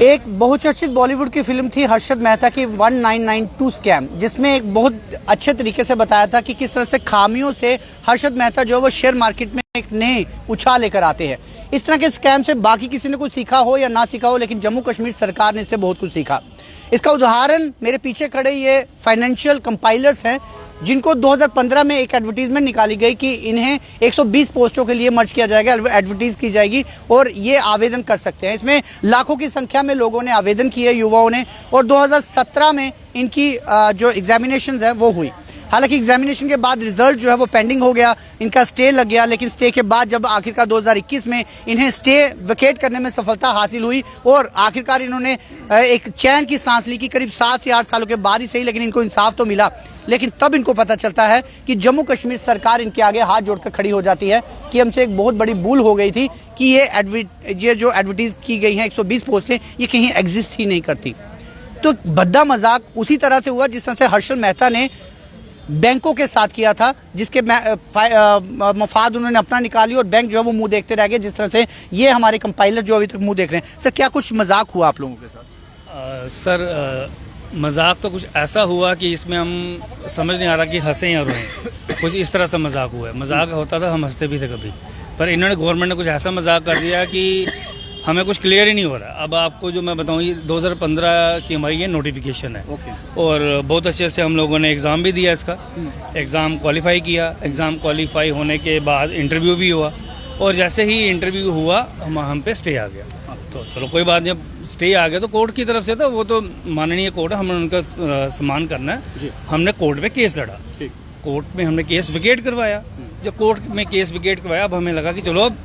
एक बहुचर्चित बॉलीवुड की फिल्म थी हर्षद मेहता की 1992 स्कैम, जिसमें एक बहुत अच्छे तरीके से बताया था कि किस तरह से खामियों से हर्षद मेहता जो है वो शेयर मार्केट में एक नए उछाल लेकर आते हैं। इस तरह के स्कैम से बाकी किसी ने कुछ सीखा हो या ना सीखा हो, लेकिन जम्मू कश्मीर सरकार ने इससे बहुत कुछ सीखा। इसका उदाहरण मेरे पीछे खड़े ये फाइनेंशियल कंपाइलर्स हैं, जिनको 2015 में एक एडवर्टीजमेंट निकाली गई कि इन्हें 120 पोस्टों के लिए मर्ज किया जाएगा, एडवर्टीज की जाएगी और ये आवेदन कर सकते हैं। इसमें लाखों की संख्या में लोगों ने आवेदन किए, युवाओं ने, और 2017 में इनकी जो एग्जामिनेशन है वो हुई। हालांकि एग्जामिनेशन के बाद रिजल्ट जो है वो पेंडिंग हो गया, इनका स्टे लग गया, लेकिन स्टे के बाद जब आखिरकार 2021 में इन्हें स्टे वेकेट करने में सफलता हासिल हुई और आखिरकार इन्होंने एक चैन की सांस ली कि करीब 7 से 8 सालों के बाद ही सही, लेकिन इनको इंसाफ तो मिला। लेकिन तब इनको पता चलता है कि जम्मू कश्मीर सरकार इनके आगे हाथ जोड़कर खड़ी हो जाती है कि हमसे एक बहुत बड़ी भूल हो गई थी कि ये जो एडवर्टीज की गई हैं 120 पोस्टें, ये कहीं एग्जिस्ट ही नहीं करती। तो भद्दा मजाक उसी तरह से हुआ जिस तरह से हर्षद मेहता ने बैंकों के साथ किया था, जिसके मफाद उन्होंने अपना निकाली और बैंक जो है वो मुंह देखते रह गए, जिस तरह से ये हमारे कंपाइलर जो अभी तक मुंह देख रहे हैं। सर, क्या कुछ मजाक हुआ आप लोगों के साथ? सर, मजाक तो कुछ ऐसा हुआ कि इसमें हम समझ नहीं आ रहा कि हंसें या रोएं। कुछ इस तरह से मजाक हुआ है। मजाक होता था हम हंसते भी थे कभी, पर इन्होंने गवर्नमेंट ने कुछ ऐसा मजाक कर दिया कि हमें कुछ क्लियर ही नहीं हो रहा। अब आपको जो मैं बताऊँ, ये 2015 की हमारी ये नोटिफिकेशन है। और बहुत अच्छे से हम लोगों ने एग्ज़ाम भी दिया इसका, एग्ज़ाम क्वालिफाई किया। एग्ज़ाम क्वालिफाई होने के बाद इंटरव्यू भी हुआ, और जैसे ही इंटरव्यू हुआ हम पे स्टे आ गया। तो चलो कोई बात नहीं, अब स्टे आ गया तो कोर्ट की तरफ से था, वो तो माननीय कोर्ट है, हमने उनका सम्मान करना है। हमने कोर्ट में केस लड़ा, कोर्ट में हमने केस विकेट करवाया। जब कोर्ट में केस विकेट करवाया, अब हमें लगा कि चलो अब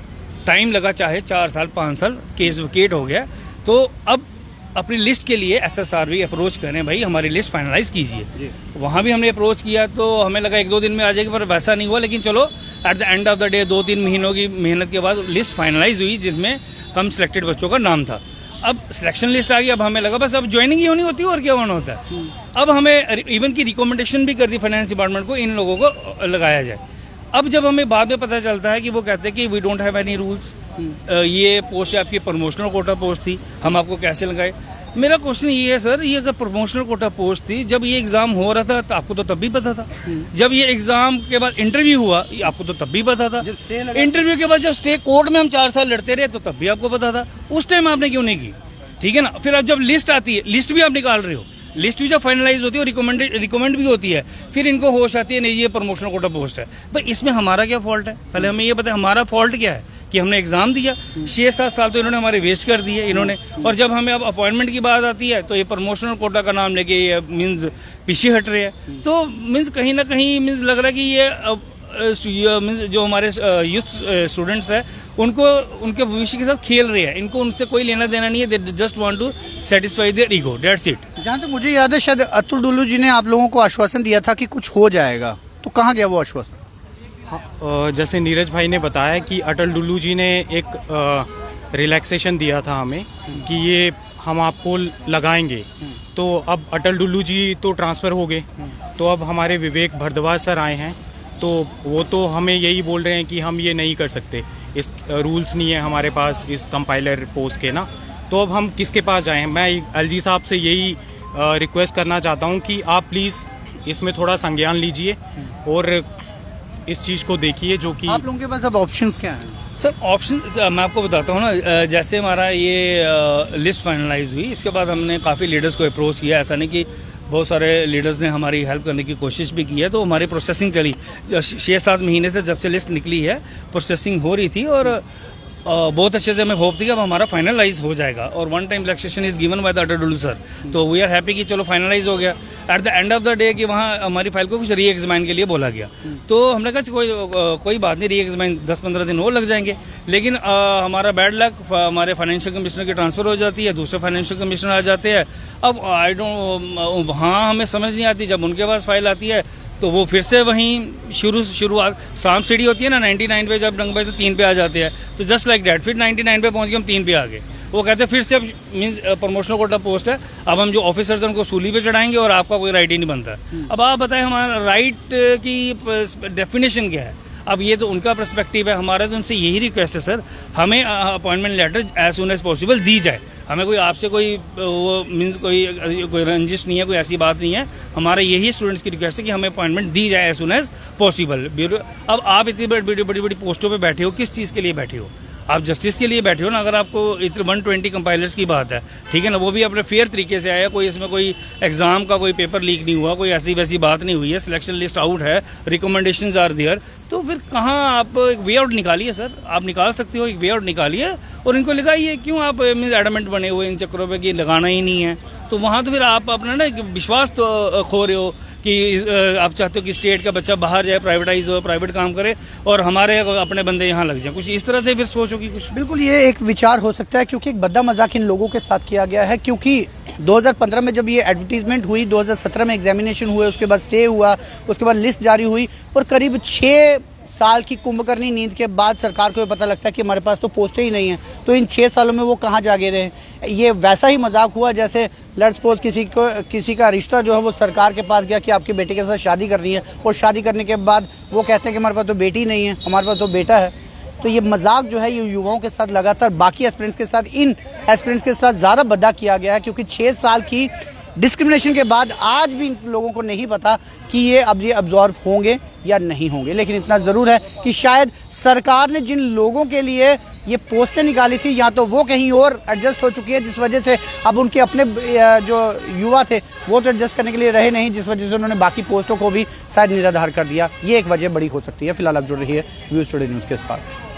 टाइम लगा, चाहे 4 साल 5 साल, केस विकेट हो गया, तो अब अपनी लिस्ट के लिए SSR भी अप्रोच करें, भाई हमारी लिस्ट फाइनलाइज कीजिए। वहाँ भी हमने अप्रोच किया तो हमें लगा 1-2 दिन में आ जाएगी, पर वैसा नहीं हुआ। लेकिन चलो eight the end of the day 2-3 महीनों की मेहनत के बाद लिस्ट फाइनलाइज हुई, जिसमें हम सिलेक्टेड बच्चों का नाम था। अब सिलेक्शन लिस्ट आ गई, अब हमें लगा बस अब ज्वाइनिंग ही होनी होती है और क्या होना होता है। अब हमें इवन की रिकमेंडेशन भी कर दी फाइनेंस डिपार्टमेंट को, इन लोगों को लगाया जाए। अब जब हमें बाद में पता चलता है कि वो कहते हैं कि we don't have any rules, ये पोस्ट आपकी प्रमोशनल कोटा पोस्ट थी, हम आपको कैसे लगाए। मेरा क्वेश्चन ये है सर, ये अगर प्रमोशनल कोटा पोस्ट थी, जब ये एग्जाम हो रहा था तो आपको तो तब भी पता था। जब ये एग्जाम के बाद इंटरव्यू हुआ, आपको तो तब भी पता था। इंटरव्यू के बाद जब स्टे कोर्ट में हम 4 साल लड़ते रहे, तो तब भी आपको पता था। उस टाइम आपने क्यों नहीं की? ठीक है ना। फिर अब जब लिस्ट आती है, लिस्ट भी आप निकाल रहे हो, लिस्ट भी जब फाइनलाइज होती है और रिकमेंड भी होती है, फिर इनको होश आती है नहीं ये प्रमोशनल कोटा पोस्ट है। भाई इसमें हमारा क्या फॉल्ट है? पहले हमें ये बताएं, हमारा फॉल्ट क्या है कि हमने एग्जाम दिया, 6-7 साल तो इन्होंने हमारे वेस्ट कर दिए इन्होंने। और जब हमें अब अपॉइंटमेंट की बात आती है तो ये प्रमोशनल कोटा का नाम लेके ये मीन्स पीछे हट रहे हैं। तो मीन्स कहीं ना कहीं मीन्स लग रहा है कि ये जो हमारे यूथ स्टूडेंट्स हैं उनको उनके भविष्य के साथ खेल रहे हैं। इनको उनसे कोई लेना देना नहीं है, they just want to satisfy their ego, that's it. जहाँ तक मुझे याद है, शायद अतुल डुल्लू जी ने आप लोगों को आश्वासन दिया था कि कुछ हो जाएगा, तो कहाँ गया वो आश्वासन? हाँ, जैसे नीरज भाई ने बताया कि अटल डुल्लू जी ने एक रिलैक्सेशन दिया था हमें कि ये हम आपको लगाएंगे। तो अब अटल डुल्लू जी तो ट्रांसफ़र हो गए, तो अब हमारे विवेक भारद्वाज सर आए हैं, तो वो तो हमें यही बोल रहे हैं कि हम ये नहीं कर सकते, इस रूल्स नहीं है हमारे पास इस कंपाइलर पोस्ट के ना। तो अब हम किसके पास जाएं? मैं एलजी साहब से यही रिक्वेस्ट करना चाहता हूं कि आप प्लीज़ इसमें थोड़ा संज्ञान लीजिए और इस चीज़ को देखिए। जो कि आप लोगों के पास अब ऑप्शंस क्या हैं? सर ऑप्शन मैं आपको बताता हूँ ना, जैसे हमारा ये लिस्ट फाइनलाइज हुई, इसके बाद हमने काफ़ी लीडर्स को अप्रोच किया। ऐसा नहीं कि बहुत सारे लीडर्स ने हमारी हेल्प करने की कोशिश भी की है, तो हमारी प्रोसेसिंग चली 6-7 महीने से, जब से लिस्ट निकली है प्रोसेसिंग हो रही थी और बहुत अच्छे से हमें होप थी कि अब हमारा फाइनलाइज हो जाएगा। और 1 time relaxation is given by the Atal Dulloo sir, तो वी आर हैप्पी कि चलो फाइनलाइज हो गया। At the end of the day कि वहाँ हमारी फाइल को कुछ री एग्जामिन के लिए बोला गया, तो हमने कहा कोई बात नहीं, री एग्जामिन 10-15 दिन और लग जाएंगे। लेकिन हमारा बैड लक, हमारे फाइनेंशियल कमिश्नर की ट्रांसफ़र हो जाती है, दूसरे फाइनेंशियल कमिश्नर आ जाते हैं। अब आई डोंट, वहाँ हमें समझ नहीं आती, जब उनके पास फाइल आती है तो वो फिर से वहीं शुरुआत सांप सीढ़ी होती है ना, 99 पे जब डंग बजे तो 3 पे आ जाते हैं। तो जस्ट लाइक डैट फिर 99 पे पहुंच के हम 3 पे आ गए। वो कहते हैं फिर से अब मीन्स प्रमोशनल कोटा पोस्ट है, अब हम जो ऑफिसर्स हैं उनको सूली पे चढ़ाएंगे और आपका कोई राइट ही नहीं बनता। अब आप बताएं हमारा राइट की डेफिनेशन क्या है? अब ये तो उनका पर्सपेक्टिव है, हमारा तो उनसे यही रिक्वेस्ट है सर, हमें appointment letter as soon as possible दी जाए। हमें कोई आपसे कोई वो मीन्स कोई रंजिश नहीं है, कोई ऐसी बात नहीं है। हमारा यही स्टूडेंट्स की रिक्वेस्ट है कि हमें अपॉइंटमेंट दी जाए एज सुन एज पॉसिबल। अब आप इतनी बड़ी बड़ी पोस्टों पे बैठे हो, किस चीज़ के लिए बैठे हो? आप जस्टिस के लिए बैठे हो ना। अगर आपको इतने 120 कंपाइलर्स की बात है, ठीक है ना, वो भी अपने फेयर तरीके से आया, कोई इसमें कोई एग्जाम का कोई पेपर लीक नहीं हुआ, कोई ऐसी वैसी बात नहीं हुई है, सिलेक्शन लिस्ट आउट है, रिकमेंडेशंस आर देयर, तो फिर कहाँ आप एक वे आउट निकालिए सर, आप निकाल सकते हो, एक वे आउट निकालिए और इनको लगाइए। क्यों आप मीन्स एडमेंट बने हुए इन चक्करों पे कि लगाना ही नहीं है? तो वहाँ तो फिर आप अपना ना विश्वास तो खो रहे हो कि आप चाहते हो कि स्टेट का बच्चा बाहर जाए, प्राइवेटाइज हो, प्राइवेट काम करे और हमारे अपने बंदे यहाँ लग जाएं। कुछ इस तरह से फिर सोचो कि कुछ बिल्कुल ये एक विचार हो सकता है, क्योंकि एक बद्दा मजाक इन लोगों के साथ किया गया है। क्योंकि 2015 में जब ये एडवर्टीजमेंट हुई, 2017 में एग्जामिनेशन हुए, उसके बाद स्टे हुआ, उसके बाद लिस्ट जारी हुई और करीब 6 साल की कुंभकर्णी नींद के बाद सरकार को ये पता लगता है कि हमारे पास तो पोस्टें ही नहीं हैं। तो इन 6 सालों में वो कहाँ जागे रहे। ये वैसा ही मजाक हुआ जैसे लेट्स सपोज किसी का रिश्ता जो है वो सरकार के पास गया कि आपके बेटे के साथ शादी करनी है, और शादी करने के बाद वो कहते हैं कि हमारे पास तो बेटी नहीं है, हमारे पास तो बेटा है। तो ये मजाक जो है ये युवाओं के साथ लगातार बाकी एस्पिरेंट्स के साथ, इन एस्पिरेंट्स के साथ ज़्यादा बद्दा किया गया है, क्योंकि 6 साल की डिस्क्रिमिनेशन के बाद आज भी इन लोगों को नहीं पता कि ये अब्जॉर्व होंगे या नहीं होंगे। लेकिन इतना ज़रूर है कि शायद सरकार ने जिन लोगों के लिए ये पोस्टें निकाली थी, या तो वो कहीं और एडजस्ट हो चुकी है, जिस वजह से अब उनके अपने जो युवा थे वो तो एडजस्ट करने के लिए रहे नहीं, जिस वजह से उन्होंने बाकी पोस्टों को भी शायद निराधार कर दिया। ये एक वजह बड़ी हो सकती है। फिलहाल अब जुड़ रही है व्यूज़ टुडे न्यूज़ के साथ।